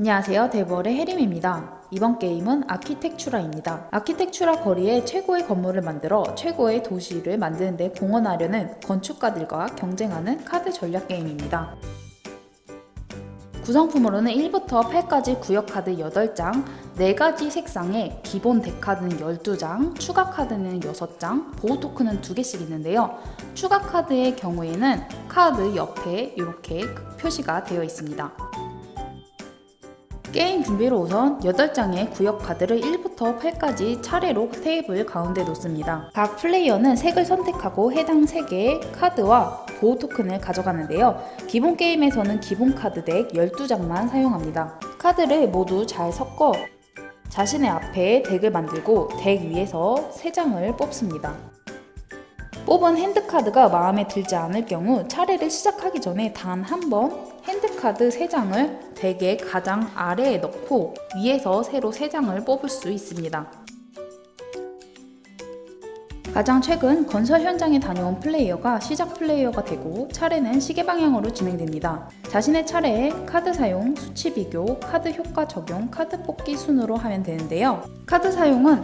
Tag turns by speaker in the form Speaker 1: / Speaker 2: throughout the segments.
Speaker 1: 안녕하세요. 데버의 해림입니다. 이번 게임은 아키텍추라입니다. 아키텍추라 거리에 최고의 건물을 만들어 최고의 도시를 만드는 데 공헌하려는 건축가들과 경쟁하는 카드 전략 게임입니다. 구성품으로는 1부터 8까지 구역 카드 8장, 4가지 색상의 기본 덱카드는 12장, 추가 카드는 6장, 보호 토큰은 2개씩 있는데요. 추가 카드의 경우에는 카드 옆에 이렇게 표시가 되어 있습니다. 게임 준비로 우선 8장의 구역 카드를 1부터 8까지 차례로 테이블 가운데 놓습니다. 각 플레이어는 색을 선택하고 해당 색의 카드와 보호 토큰을 가져가는데요. 기본 게임에서는 기본 카드 덱 12장만 사용합니다. 카드를 모두 잘 섞어 자신의 앞에 덱을 만들고 덱 위에서 3장을 뽑습니다. 뽑은 핸드카드가 마음에 들지 않을 경우 차례를 시작하기 전에 단 한 번 핸드카드 3장을 덱의 가장 아래에 넣고 위에서 새로 3장을 뽑을 수 있습니다. 가장 최근 건설 현장에 다녀온 플레이어가 시작 플레이어가 되고 차례는 시계 방향으로 진행됩니다. 자신의 차례에 카드 사용, 수치 비교, 카드 효과 적용, 카드 뽑기 순으로 하면 되는데요. 카드 사용은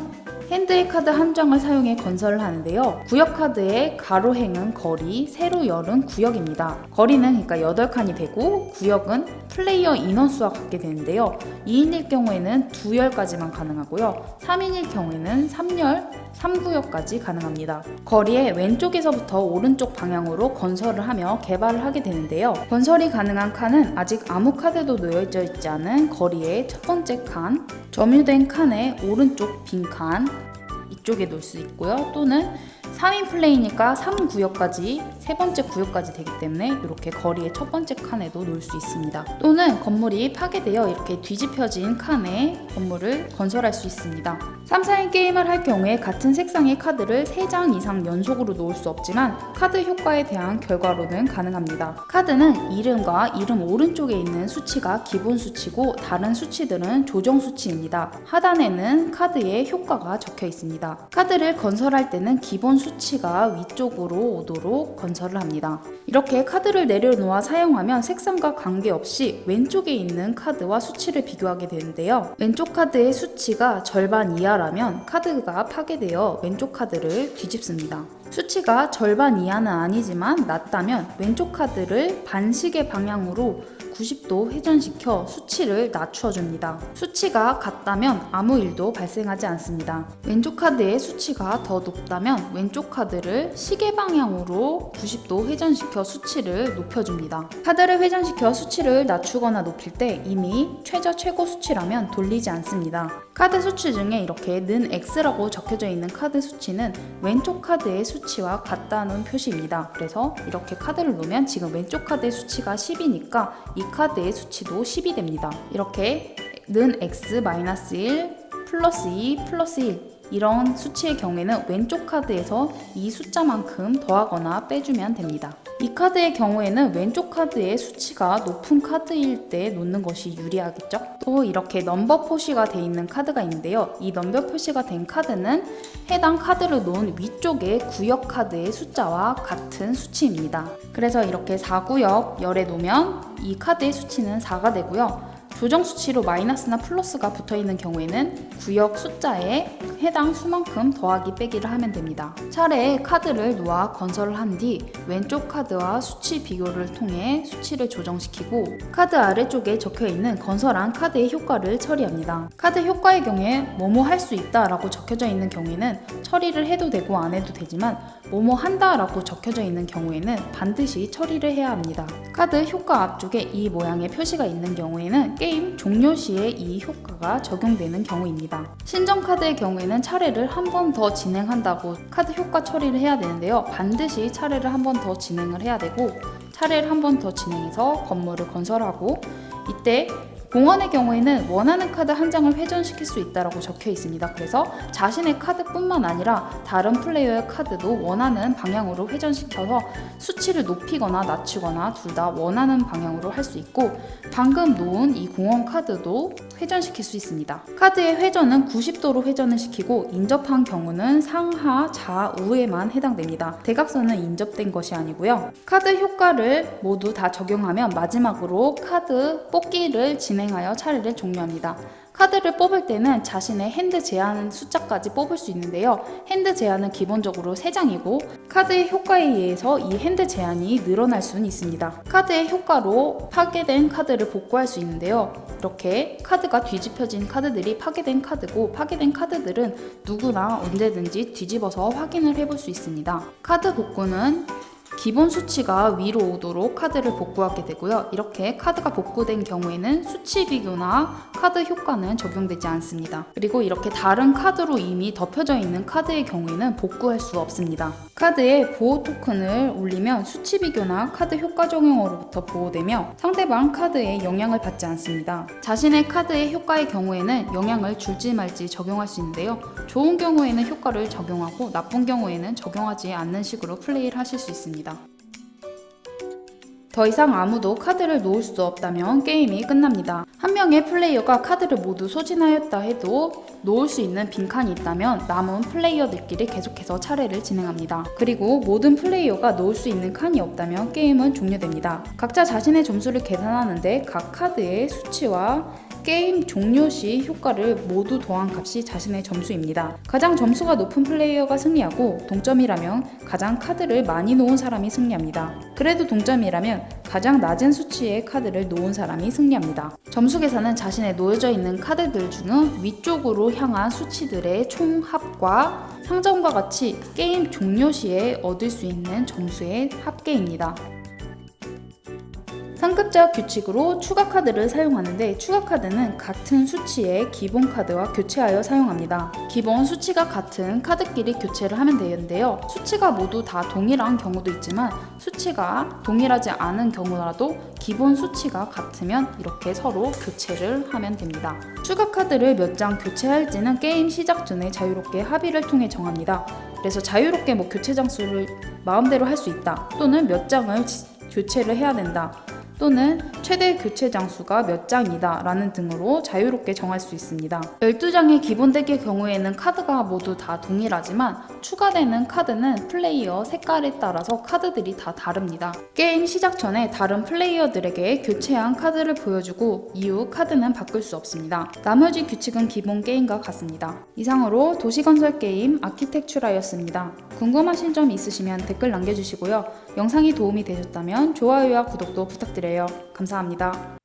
Speaker 1: 핸드의 카드 한 장을 사용해 건설을 하는데요. 구역 카드의 가로행은 거리, 세로 열은 구역입니다. 거리는 그러니까 8칸이 되고 구역은 플레이어 인원수와 같게 되는데요. 2인일 경우에는 2열까지만 가능하고요. 3인일 경우에는 3열, 3구역까지 가능합니다. 거리의 왼쪽에서부터 오른쪽 방향으로 건설을 하며 개발을 하게 되는데요. 건설이 가능한 칸은 아직 아무 카드도 놓여져 있지 않은 거리의 첫 번째 칸, 점유된 칸의 오른쪽 빈 칸, 이쪽에 놓을 수 있고요. 또는 3인 플레이니까 3구역까지 세 번째 구역까지 되기 때문에 이렇게 거리의 첫 번째 칸에도 놓을 수 있습니다. 또는 건물이 파괴되어 이렇게 뒤집혀진 칸에 건물을 건설할 수 있습니다. 3, 4인 게임을 할 경우에 같은 색상의 카드를 3장 이상 연속으로 놓을 수 없지만 카드 효과에 대한 결과로는 가능합니다. 카드는 이름과 이름 오른쪽에 있는 수치가 기본 수치고 다른 수치들은 조정 수치입니다. 하단에는 카드의 효과가 적혀 있습니다. 카드를 건설할 때는 기본 수치가 위쪽으로 오도록 건설을 합니다. 이렇게 카드를 내려놓아 사용하면 색상과 관계없이 왼쪽에 있는 카드와 수치를 비교하게 되는데요. 왼쪽 카드의 수치가 절반 이하라면 카드가 파괴되어 왼쪽 카드를 뒤집습니다. 수치가 절반 이하는 아니지만 낮다면 왼쪽 카드를 반시계 방향으로 90도 회전시켜 수치를 낮춰줍니다. 수치가 같다면 아무 일도 발생하지 않습니다. 왼쪽 카드의 수치가 더 높다면 왼쪽 카드를 시계 방향으로 90도 회전시켜 수치를 높여줍니다. 카드를 회전시켜 수치를 낮추거나 높일 때 이미 최고 수치라면 돌리지 않습니다. 카드 수치 중에 이렇게 는 X라고 적혀져 있는 카드 수치는 왼쪽 카드의 수치와 같다는 표시입니다. 그래서 이렇게 카드를 놓으면 지금 왼쪽 카드의 수치가 10이니까 이 카드의 수치도 10이 됩니다. 이렇게 는 X-1 플러스 2 플러스 1 이런 수치의 경우에는 왼쪽 카드에서 이 숫자만큼 더하거나 빼주면 됩니다. 이 카드의 경우에는 왼쪽 카드의 수치가 높은 카드일 때 놓는 것이 유리하겠죠? 또 이렇게 넘버 표시가 되어 있는 카드가 있는데요. 이 넘버 표시가 된 카드는 해당 카드를 놓은 위쪽의 구역 카드의 숫자와 같은 수치입니다. 그래서 이렇게 4구역 열에 놓으면 이 카드의 수치는 4가 되고요. 조정 수치로 마이너스나 플러스가 붙어있는 경우에는 구역 숫자에 해당 수만큼 더하기 빼기를 하면 됩니다. 차례에 카드를 놓아 건설을 한 뒤 왼쪽 카드와 수치 비교를 통해 수치를 조정시키고 카드 아래쪽에 적혀있는 건설한 카드의 효과를 처리합니다. 카드 효과의 경우에 뭐뭐 할 수 있다 라고 적혀져 있는 경우에는 처리를 해도 되고 안 해도 되지만 뭐뭐 한다 라고 적혀져 있는 경우에는 반드시 처리를 해야 합니다. 카드 효과 앞쪽에 이 모양의 표시가 있는 경우에는 게임 종료 시에 이 효과가 적용되는 경우입니다. 신정 카드의 경우에는 차례를 한 번 더 진행한다고 카드 효과 처리를 해야 되는데요. 반드시 차례를 한 번 더 진행을 해야 되고 차례를 한 번 더 진행해서 건물을 건설하고 이때 공헌의 경우에는 원하는 카드 한 장을 회전시킬 수 있다고 적혀 있습니다. 그래서 자신의 카드뿐만 아니라 다른 플레이어의 카드도 원하는 방향으로 회전시켜서 수치를 높이거나 낮추거나 둘 다 원하는 방향으로 할 수 있고 방금 놓은 이 공헌 카드도 회전시킬 수 있습니다. 카드의 회전은 90도로 회전을 시키고 인접한 경우는 상하, 좌우에만 해당됩니다. 대각선은 인접된 것이 아니고요. 카드 효과를 모두 다 적용하면 마지막으로 카드 뽑기를 진행 진행하여 차례를 종료합니다. 카드를 뽑을 때는 자신의 핸드 제한 숫자까지 뽑을 수 있는데요. 핸드 제한은 기본적으로 3장이고 카드의 효과에 의해서 이 핸드 제한이 늘어날 수는 있습니다. 카드의 효과로 파괴된 카드를 복구할 수 있는데요. 이렇게 카드가 뒤집혀진 카드들이 파괴된 카드고, 파괴된 카드들은 누구나 언제든지 뒤집어서 확인을 해볼 수 있습니다. 카드 복구는 기본 수치가 위로 오도록 카드를 복구하게 되고요. 이렇게 카드가 복구된 경우에는 수치 비교나 카드 효과는 적용되지 않습니다. 그리고 이렇게 다른 카드로 이미 덮여져 있는 카드의 경우에는 복구할 수 없습니다. 카드에 보호 토큰을 올리면 수치 비교나 카드 효과 적용으로부터 보호되며 상대방 카드에 영향을 받지 않습니다. 자신의 카드의 효과의 경우에는 영향을 줄지 말지 적용할 수 있는데요. 좋은 경우에는 효과를 적용하고 나쁜 경우에는 적용하지 않는 식으로 플레이를 하실 수 있습니다. 더 이상 아무도 카드를 놓을 수 없다면 게임이 끝납니다. 한 명의 플레이어가 카드를 모두 소진하였다 해도 놓을 수 있는 빈칸이 있다면 남은 플레이어들끼리 계속해서 차례를 진행합니다. 그리고 모든 플레이어가 놓을 수 있는 칸이 없다면 게임은 종료됩니다. 각자 자신의 점수를 계산하는데 각 카드의 수치와 게임 종료 시 효과를 모두 더한 값이 자신의 점수입니다. 가장 점수가 높은 플레이어가 승리하고 동점이라면 가장 카드를 많이 놓은 사람이 승리합니다. 그래도 동점이라면 가장 낮은 수치의 카드를 놓은 사람이 승리합니다. 점수 계산은 자신의 놓여져 있는 카드들 중 위쪽으로 향한 수치들의 총합과 상점과 같이 게임 종료 시에 얻을 수 있는 점수의 합계입니다. 상급자 규칙으로 추가 카드를 사용하는데 추가 카드는 같은 수치의 기본 카드와 교체하여 사용합니다. 기본 수치가 같은 카드끼리 교체를 하면 되는데요. 수치가 모두 다 동일한 경우도 있지만 수치가 동일하지 않은 경우라도 기본 수치가 같으면 이렇게 서로 교체를 하면 됩니다. 추가 카드를 몇 장 교체할지는 게임 시작 전에 자유롭게 합의를 통해 정합니다. 그래서 자유롭게 교체 장수를 마음대로 할 수 있다, 또는 몇 장을 교체를 해야 된다, 또는 최대 교체 장수가 몇 장이다 라는 등으로 자유롭게 정할 수 있습니다. 12장의 기본 덱의 경우에는 카드가 모두 다 동일하지만 추가되는 카드는 플레이어 색깔에 따라서 카드들이 다 다릅니다. 게임 시작 전에 다른 플레이어들에게 교체한 카드를 보여주고 이후 카드는 바꿀 수 없습니다. 나머지 규칙은 기본 게임과 같습니다. 이상으로 도시건설 게임 아키텍츄라였습니다. 궁금하신 점 있으시면 댓글 남겨주시고요. 영상이 도움이 되셨다면 좋아요와 구독도 부탁드려요. 감사합니다.